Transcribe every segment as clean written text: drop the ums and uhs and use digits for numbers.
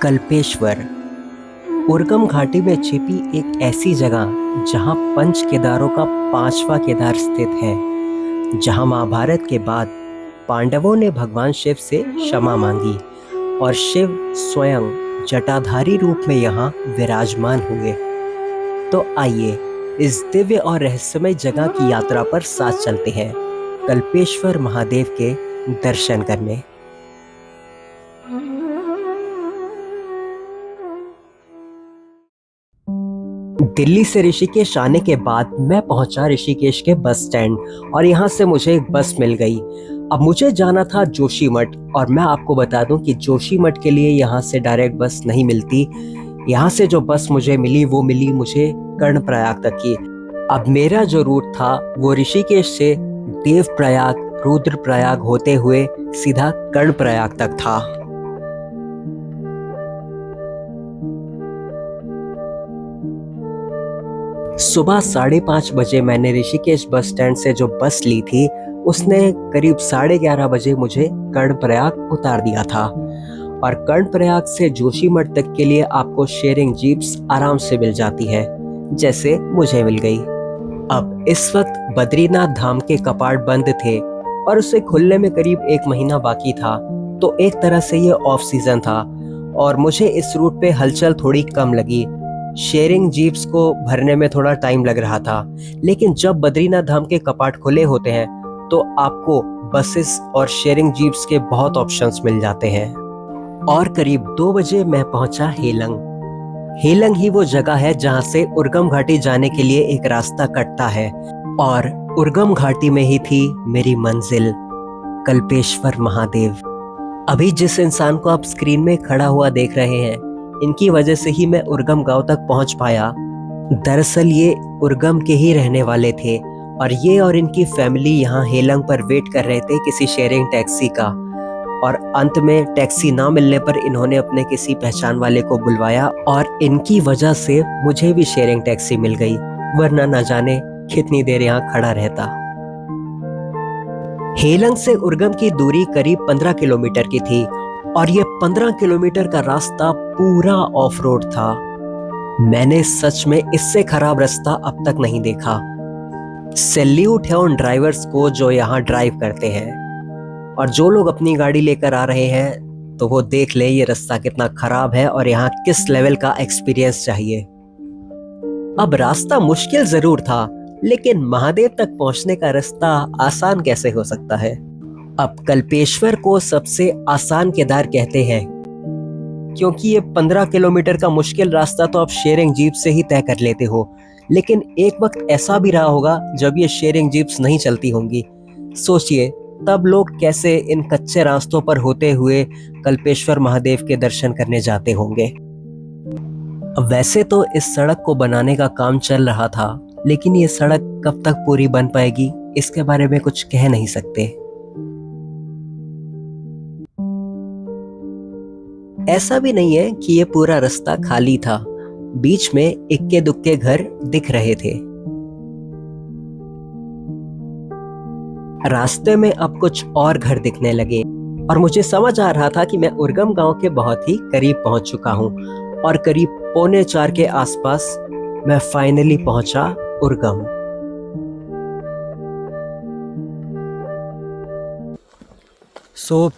कल्पेश्वर उर्गम घाटी में छिपी एक ऐसी जगह जहां पंच केदारों का पांचवा केदार स्थित है। जहां महाभारत के बाद पांडवों ने भगवान शिव से क्षमा मांगी और शिव स्वयं जटाधारी रूप में यहाँ विराजमान हुए। तो आइए इस दिव्य और रहस्यमय जगह की यात्रा पर साथ चलते हैं कल्पेश्वर महादेव के दर्शन करने। दिल्ली से ऋषिकेश आने के बाद मैं पहुंचा ऋषिकेश के बस स्टैंड और यहाँ से मुझे एक बस मिल गई। अब मुझे जाना था जोशीमठ और मैं आपको बता दूं कि जोशीमठ के लिए यहाँ से डायरेक्ट बस नहीं मिलती। यहाँ से जो बस मुझे मिली वो मिली मुझे कर्णप्रयाग तक की। अब मेरा जो रूट था वो ऋषिकेश से देवप्रयाग रुद्रप्रयाग होते हुए सीधा कर्णप्रयाग तक था। सुबह 5:30 बजे मैंने ऋषिकेश बस स्टैंड से जो बस ली थी उसने करीब 11:30 बजे मुझे कर्णप्रयाग उतार दिया था। और कर्णप्रयाग से जोशीमठ तक के लिए आपको शेयरिंग जीप्स आराम से मिल जाती है, जैसे मुझे मिल गई। अब इस वक्त बद्रीनाथ धाम के कपाट बंद थे और उसे खुलने में करीब 1 महीना बाकी था, तो एक तरह से ये ऑफ सीजन था और मुझे इस रूट पे हलचल थोड़ी कम लगी। शेयरिंग जीप्स को भरने में थोड़ा टाइम लग रहा था, लेकिन जब बद्रीनाथ धाम के कपाट खुले होते हैं तो आपको बसेस और शेयरिंग जीप्स के बहुत ऑप्शंस मिल जाते हैं। और करीब 2 बजे मैं पहुंचा हेलंग। हेलंग ही वो जगह है जहां से उर्गम घाटी जाने के लिए एक रास्ता कटता है और उर्गम घाटी में ही थी मेरी मंजिल कल्पेश्वर महादेव। अभी जिस इंसान को आप स्क्रीन में खड़ा हुआ देख रहे हैं, इनकी वजह से ही मैं उर्गम गांव तक पहुंच पाया। दरअसल ये उर्गम के ही रहने वाले थे और ये और इनकी फैमिली यहाँ हेलंग पर वेट कर रहे थे किसी शेयरिंग टैक्सी का। और अंत में टैक्सी ना मिलने पर इन्होंने अपने किसी पहचान वाले को बुलवाया और इनकी वजह से मुझे भी शेयरिंग टैक्सी मिल गई, वरना न जाने कितनी देर यहाँ खड़ा रहता। हेलंग से उर्गम की दूरी करीब 15 किलोमीटर की थी और ये 15 किलोमीटर का रास्ता पूरा ऑफ रोड था। मैंने सच में इससे खराब रास्ता अब तक नहीं देखा। सैल्यूट है उन ड्राइवर्स को जो यहाँ ड्राइव करते हैं, और जो लोग अपनी गाड़ी लेकर आ रहे हैं तो वो देख ले ये रास्ता कितना खराब है और यहाँ किस लेवल का एक्सपीरियंस चाहिए। अब रास्ता मुश्किल जरूर था, लेकिन महादेव तक पहुंचने का रास्ता आसान कैसे हो सकता है। अब कल्पेश्वर को सबसे आसान केदार कहते हैं क्योंकि ये 15 किलोमीटर का मुश्किल रास्ता तो आप शेयरिंग जीप से ही तय कर लेते हो, लेकिन एक वक्त ऐसा भी रहा होगा जब ये शेयरिंग जीप्स नहीं चलती होंगी। सोचिए तब लोग कैसे इन कच्चे रास्तों पर होते हुए कल्पेश्वर महादेव के दर्शन करने जाते होंगे। वैसे तो इस सड़क को बनाने का काम चल रहा था, लेकिन ये सड़क कब तक पूरी बन पाएगी इसके बारे में कुछ कह नहीं सकते। ऐसा भी नहीं है कि ये पूरा रास्ता खाली था, बीच में इक्के दुक्के घर दिख रहे थे। रास्ते में अब कुछ और घर दिखने लगे और मुझे समझ आ रहा था कि मैं उर्गम गांव के बहुत ही करीब पहुंच चुका हूं और करीब 3:45 के आसपास मैं फाइनली पहुंचा उर्गम।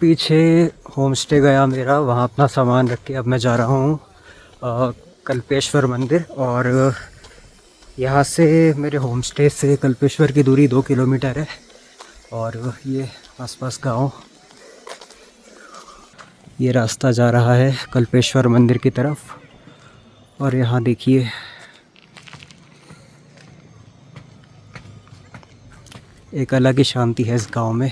पीछे होम स्टे गया मेरा, वहाँ अपना सामान रख के अब मैं जा रहा हूँ कल्पेश्वर मंदिर। और यहाँ से मेरे होम स्टे से कल्पेश्वर की दूरी 2 किलोमीटर है और ये आसपास गांव। ये रास्ता जा रहा है कल्पेश्वर मंदिर की तरफ और यहाँ देखिए एक अलग ही शांति है इस गांव में।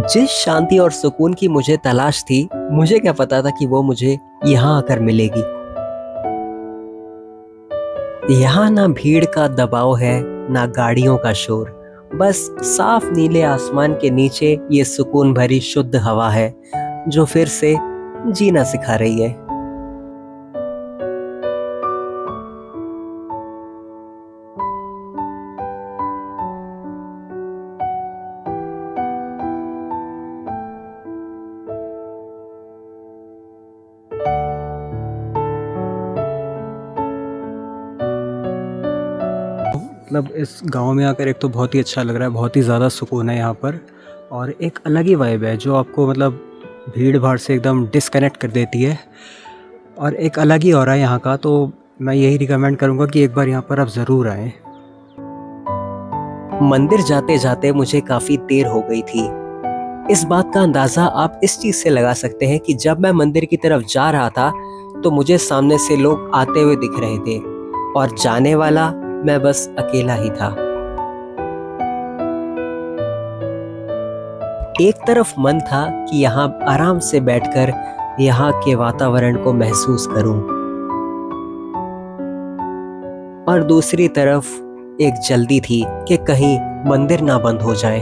जिस शांति और सुकून की मुझे तलाश थी, मुझे क्या पता था कि वो मुझे यहाँ आकर मिलेगी। यहाँ ना भीड़ का दबाव है, ना गाड़ियों का शोर, बस साफ नीले आसमान के नीचे ये सुकून भरी शुद्ध हवा है जो फिर से जीना सिखा रही है। मतलब इस गांव में आकर एक तो बहुत ही अच्छा लग रहा है, बहुत ही ज़्यादा सुकून है यहाँ पर, और एक अलग ही वाइब है जो आपको मतलब भीड़ भाड़ से एकदम डिस्कनेक्ट कर देती है, और एक अलग ही ऑरा है यहाँ का। तो मैं यही रिकमेंड करूँगा कि एक बार यहाँ पर आप ज़रूर आएँ। मंदिर जाते जाते मुझे काफी देर हो गई थी। इस बात का अंदाजा आप इस चीज से लगा सकते हैं कि जब मैं मंदिर की तरफ जा रहा था तो मुझे सामने से लोग आते हुए दिख रहे थे और जाने वाला मैं बस अकेला ही था। एक तरफ मन था कि यहाँ आराम से बैठकर यहाँ के वातावरण को महसूस करूं, और दूसरी तरफ एक जल्दी थी कि कहीं मंदिर ना बंद हो जाए।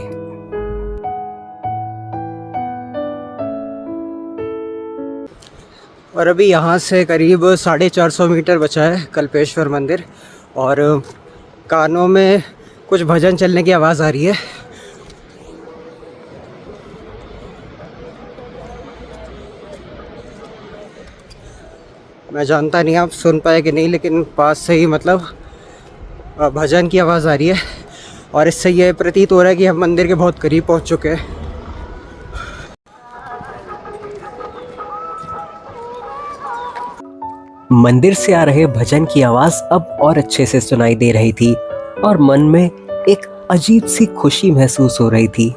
और अभी यहाँ से करीब 450 मीटर बचा है कल्पेश्वर मंदिर, और कानों में कुछ भजन चलने की आवाज़ आ रही है। मैं जानता नहीं आप सुन पाए कि नहीं, लेकिन पास से ही मतलब भजन की आवाज़ आ रही है, और इससे ये प्रतीत हो रहा है कि हम मंदिर के बहुत करीब पहुँच चुके हैं। मंदिर से आ रहे भजन की आवाज अब और अच्छे से सुनाई दे रही थी और मन में एक अजीब सी खुशी महसूस हो रही थी।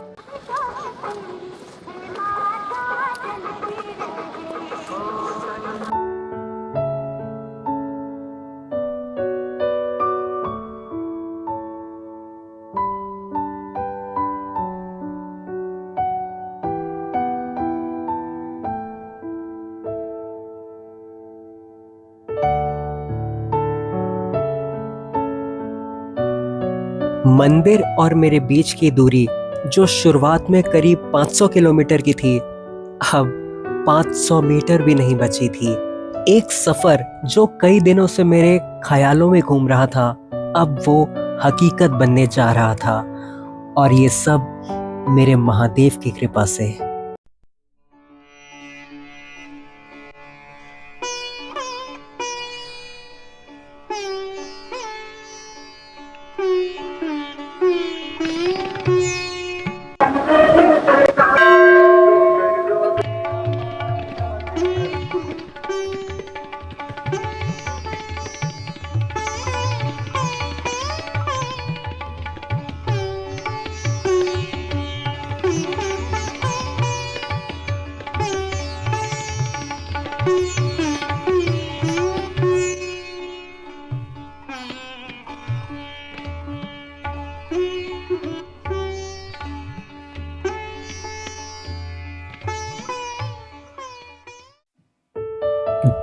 मंदिर और मेरे बीच की दूरी जो शुरुआत में करीब 500 किलोमीटर की थी, अब 500 मीटर भी नहीं बची थी। एक सफर जो कई दिनों से मेरे ख्यालों में घूम रहा था, अब वो हकीकत बनने जा रहा था, और ये सब मेरे महादेव की कृपा से।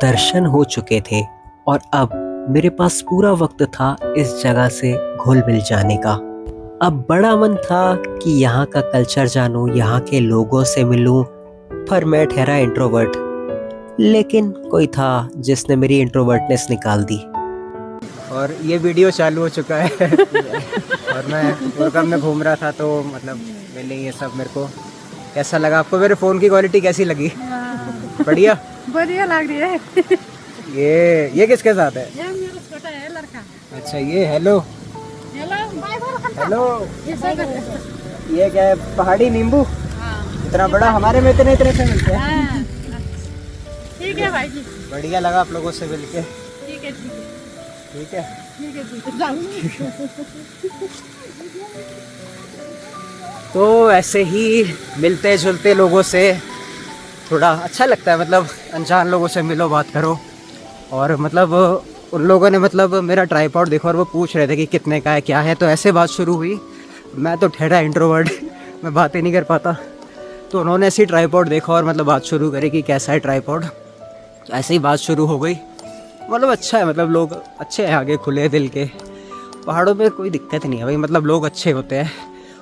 दर्शन हो चुके थे और अब मेरे पास पूरा वक्त था इस जगह से घुल मिल जाने का। अब बड़ा मन था कि यहाँ का कल्चर जानूं, यहाँ के लोगों से मिलूं, पर मैं ठहरा इंट्रोवर्ट, लेकिन कोई था जिसने मेरी इंट्रोवर्टनेस निकाल दी। और ये वीडियो चालू हो चुका है और मैं गुड़गांव में घूम रहा था, तो मतलब मिले ये सब। मेरे को कैसा लगा? आपको मेरे फ़ोन की क्वालिटी कैसी लगी? बढ़िया बढ़िया लग रही है। ये किसके साथ है? ये मेरा छोटा है लड़का। अच्छा, ये हेलो हेलो ये क्या है? पहाड़ी नींबू? इतना बड़ा हमारे में इतने इतने से मिलते हैं। हाँ। ठीक है भाई जी, बढ़िया लगा आप लोगों से मिलके। ठीक है ठीक है ठीक है। ठीक है ठीक है, जाऊंगी। तो ऐसे ही मिलते जुलते लोगों से थोड़ा अच्छा लगता है, मतलब अनजान लोगों से मिलो, बात करो। और मतलब उन लोगों ने मतलब मेरा ट्राइपॉड देखा और वो पूछ रहे थे कि कितने का है, क्या है, तो ऐसे बात शुरू हुई। मैं तो ठहरा इंट्रोवर्ट, मैं बातें नहीं कर पाता, तो उन्होंने ऐसे ही ट्राइपॉड देखा और मतलब बात शुरू करी कि कैसा है ट्राइपॉड। ऐसे ही बात शुरू हो गई। मतलब अच्छा है, मतलब लोग अच्छे हैं, आगे खुले दिल के। पहाड़ों में कोई दिक्कत नहीं है भाई, मतलब लोग अच्छे होते हैं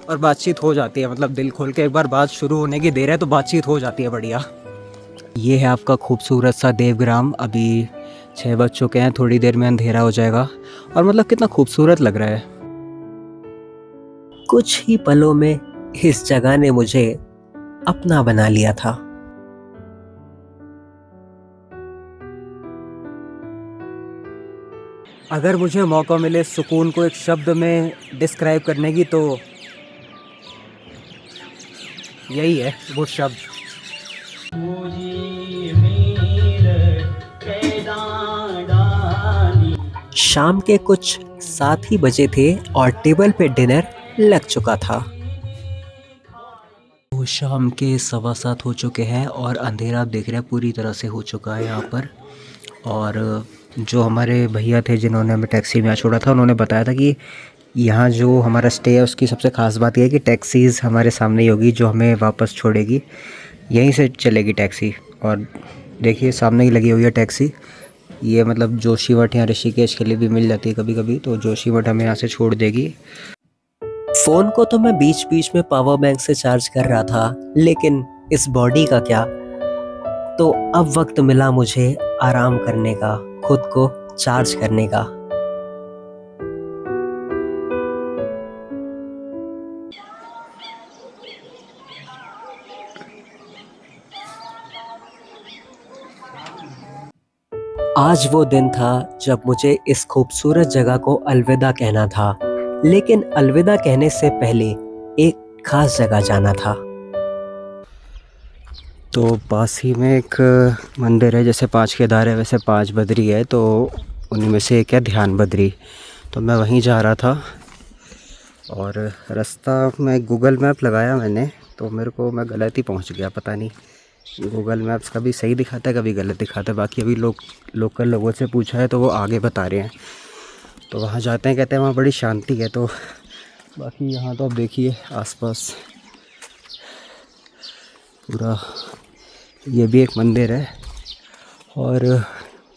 और बातचीत हो जाती है। मतलब दिल खोल के एक बार बात शुरू होने की देर है तो बातचीत हो जाती है बढ़िया। ये है आपका खूबसूरत सा देवग्राम। अभी 6 बज चुके हैं, थोड़ी देर में अंधेरा हो जाएगा, और मतलब कितना खूबसूरत लग रहा है। कुछ ही पलों में इस जगह ने मुझे अपना बना लिया था। अगर मुझे मौका मिले सुकून को एक शब्द में डिस्क्राइब करने की तो यही है वो शब्द। शाम के कुछ 7 ही बजे थे और टेबल पे डिनर लग चुका था। तो शाम के 7:15 हो चुके हैं और अंधेरा आप देख रहे हैं पूरी तरह से हो चुका है यहाँ पर। और जो हमारे भैया थे जिन्होंने हमें टैक्सी में यहाँ छोड़ा था, उन्होंने बताया था कि यहाँ जो हमारा स्टे है उसकी सबसे ख़ास बात यह है कि टैक्सीज़ हमारे सामने ही होगी जो हमें वापस छोड़ेगी, यहीं से चलेगी टैक्सी। और देखिए सामने ही लगी हुई है टैक्सी। ये मतलब जोशीमठ या ऋषिकेश के लिए भी मिल जाती है कभी कभी, तो जोशीमठ हमें यहाँ से छोड़ देगी। फ़ोन को तो मैं बीच बीच में पावर बैंक से चार्ज कर रहा था, लेकिन इस बॉडी का क्या। तो अब वक्त मिला मुझे आराम करने का, खुद को चार्ज करने का। आज वो दिन था जब मुझे इस खूबसूरत जगह को अलविदा कहना था, लेकिन अलविदा कहने से पहले एक खास जगह जाना था। तो पास ही में एक मंदिर है, जैसे 5 केदार है वैसे 5 बद्री है, तो उन्हीं में से एक है ध्यान बद्री। तो मैं वहीं जा रहा था और रास्ता में गूगल मैप लगाया मैंने, तो मेरे को मैं गलत ही पहुंच गया। पता नहीं गूगल मैप्स कभी सही दिखाता है कभी गलत दिखाता है। बाकी अभी लोकल लोगों से पूछा है तो वो आगे बता रहे हैं। तो वहाँ जाते हैं, कहते हैं वहाँ बड़ी शांति है। तो बाकी यहाँ तो आप देखिए आसपास पूरा, ये भी एक मंदिर है और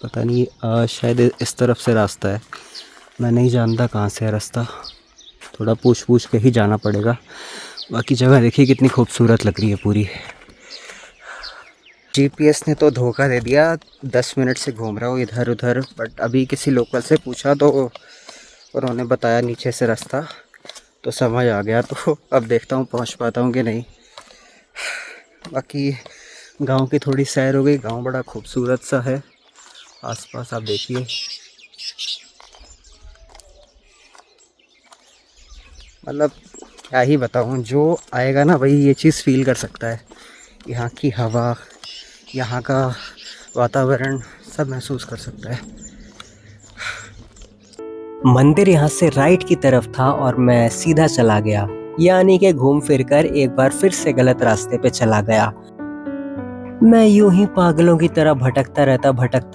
पता नहीं शायद इस तरफ से रास्ता है, मैं नहीं जानता कहाँ से है रास्ता, थोड़ा पूछ के ही जाना पड़ेगा। बाकी जगह देखिए कितनी खूबसूरत लग रही है पूरी। जीपीएस ने तो धोखा दे दिया, 10 मिनट से घूम रहा हूँ इधर उधर, बट अभी किसी लोकल से पूछा तो उन्होंने बताया नीचे से रास्ता, तो समझ आ गया। तो अब देखता हूँ पहुँच पाता हूँ कि नहीं। बाकी गांव की थोड़ी सैर हो गई। गांव बड़ा खूबसूरत सा है, आसपास आप देखिए। मतलब क्या ही बताऊँ, जो आएगा ना वही ये चीज़ फील कर सकता है। यहाँ की हवा, यहाँ का वातावरण सब महसूस कर सकता है। मंदिर यहाँ से राइट की तरफ था और मैं सीधा चला गया, यानी कि घूम फिर कर एक बार फिर से गलत रास्ते पे चला गया। मैं यूं ही पागलों की तरह भटकता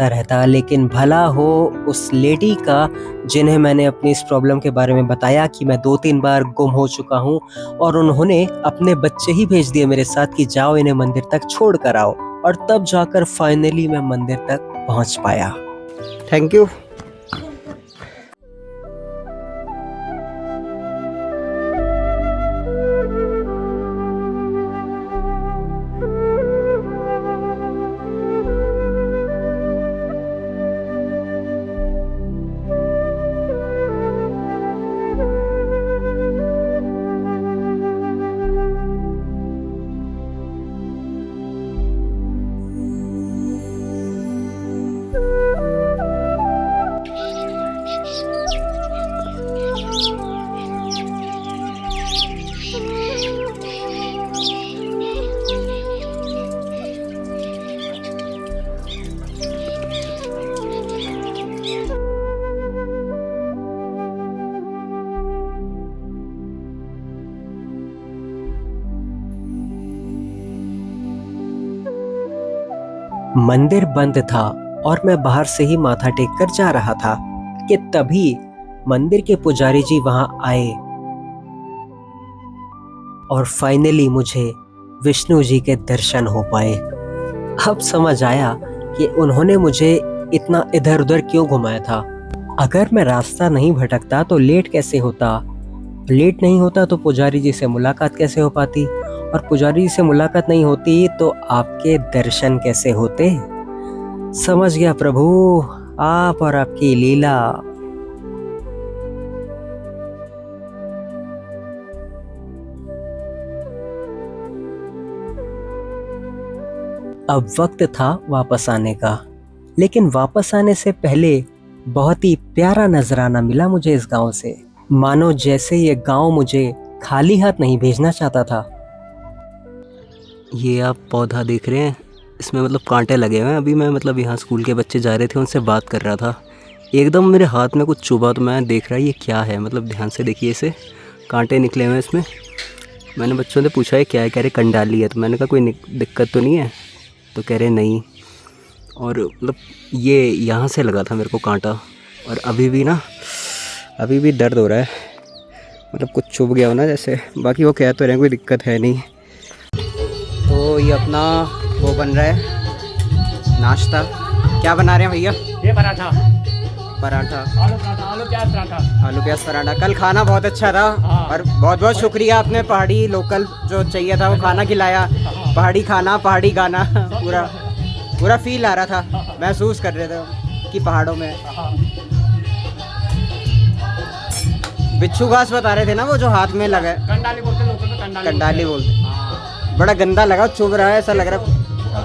रहता, लेकिन भला हो उस लेडी का जिन्हें मैंने अपनी इस प्रॉब्लम के बारे में बताया कि मैं 2-3 बार गुम हो चुका हूँ, और उन्होंने अपने बच्चे ही भेज दिए मेरे साथ कि जाओ इन्हें मंदिर तक छोड़ कर आओ, और तब जाकर फाइनली मैं मंदिर तक पहुँच पाया। Thank you. मंदिर बंद था और मैं बाहर से ही माथा टेक कर जा रहा था कि तभी मंदिर के पुजारी जी वहां आए और फाइनली मुझे विष्णु जी के दर्शन हो पाए। अब समझ आया कि उन्होंने मुझे इतना इधर उधर क्यों घुमाया था। अगर मैं रास्ता नहीं भटकता तो लेट कैसे होता, लेट नहीं होता तो पुजारी जी से मुलाकात कैसे हो पाती, और पुजारी जी से मुलाकात नहीं होती तो आपके दर्शन कैसे होते। समझ गया प्रभु, आप और आपकी लीला। अब वक्त था वापस आने का, लेकिन वापस आने से पहले बहुत ही प्यारा नजराना मिला मुझे इस गांव से, मानो जैसे ये गांव मुझे खाली हाथ नहीं भेजना चाहता था। ये आप पौधा देख रहे हैं, इसमें मतलब कांटे लगे हुए हैं। अभी मैं मतलब यहाँ स्कूल के बच्चे जा रहे थे, उनसे बात कर रहा था, एकदम मेरे हाथ में कुछ चुभा, तो मैं देख रहा ये क्या है, मतलब ध्यान से देखिए, इसे कांटे निकले हुए हैं इसमें। मैंने बच्चों से पूछा ये क्या है, कह रहे कंडाली है। तो मैंने कहा कोई दिक्कत तो नहीं है, तो कह रहे नहीं। और मतलब ये यहाँ से लगा था मेरे को कांटा, और अभी भी दर्द हो रहा है, मतलब कुछ चुभ गया हो ना जैसे। बाकी वो कह तो रहे हैं कोई दिक्कत है नहीं। तो ये अपना वो बन रहा है नाश्ता। क्या बना रहे हैं भैया? ये पराठा, पराठा, आलू पराठा, आलू प्याज पराठा। आलू प्याज पराठा। कल खाना बहुत अच्छा था और बहुत बहुत शुक्रिया, आपने पहाड़ी लोकल जो चाहिए था वो खाना खिलाया। पहाड़ी खाना, पहाड़ी गाना, पूरा फील आ रहा था, महसूस कर रहे थे कि पहाड़ों में। बिच्छू घास बता रहे थे ना, वो जो हाथ में लगा है, कंडाली बोलते लोगों को, कंडाली बोलते। बड़ा गंदा लगा, चुभ रहा है, ऐसा लग रहा है।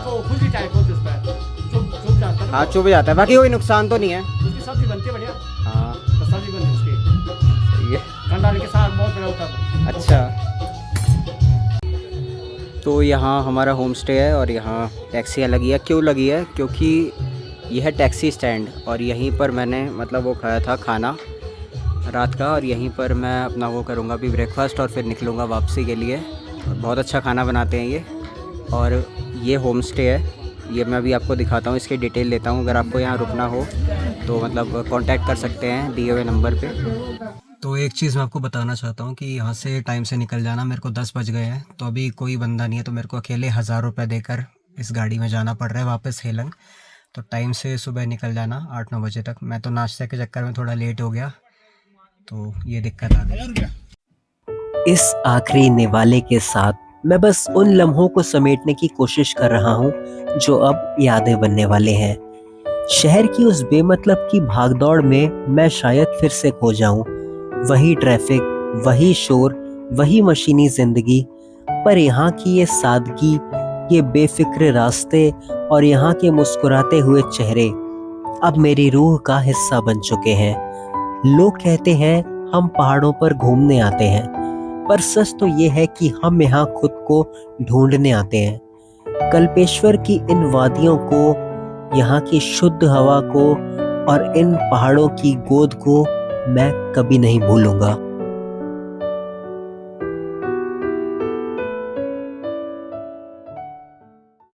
तो खुशी टाइप होती है, उस पर चुभ जाता है। हाँ चुभ जाता है, बाकी कोई नुकसान तो नहीं है। उसकी सब्जी बनती है बढ़िया। हाँ तो सब्जी बनती है उसकी, ये कंडाली के साथ बहुत बड़ा होता है। अच्छा। तो यहाँ हमारा होम स्टे है और यहाँ टैक्सियाँ लगी है। क्यों लगी है? क्योंकि यह है टैक्सी स्टैंड और यहीं पर मैंने मतलब वो खाया था खाना रात का, और यहीं पर मैं अपना वो करूँगा अभी ब्रेकफास्ट और फिर निकलूँगा वापसी के लिए। और बहुत अच्छा खाना बनाते हैं ये, और ये होम स्टे है। ये मैं अभी आपको दिखाता हूँ, इसकी डिटेल लेता हूँ। अगर आपको यहाँ रुकना हो तो मतलब कांटेक्ट कर सकते हैं दिए हुए नंबर पे। तो एक चीज़ मैं आपको बताना चाहता हूँ कि यहाँ से टाइम से निकल जाना। मेरे को 10 बज गए हैं, तो अभी कोई बंदा नहीं है, तो मेरे को अकेले 1000 रुपये देकर इस गाड़ी में जाना पड़ रहा है वापस हेलंग। तो टाइम से सुबह निकल जाना 8-9 बजे तक। मैं तो नाश्ते के चक्कर में थोड़ा लेट हो गया, तो ये दिक्कत आ गई। इस आखिरी निवाले के साथ मैं बस उन लम्हों को समेटने की कोशिश कर रहा हूँ जो अब यादें बनने वाले हैं। शहर की उस बेमतलब की भागदौड़ में मैं शायद फिर से खो जाऊं। वही ट्रैफिक, वही शोर, वही मशीनी जिंदगी, पर यहाँ की ये सादगी, ये बेफिक्र रास्ते और यहाँ के मुस्कुराते हुए चेहरे अब मेरी रूह का हिस्सा बन चुके हैं। लोग कहते हैं हम पहाड़ों पर घूमने आते हैं, पर सच तो ये है कि हम यहाँ खुद को ढूंढने आते हैं। कल्पेश्वर की इन वादियों को, यहाँ की शुद्ध हवा को और इन पहाड़ों की गोद को मैं कभी नहीं भूलूंगा।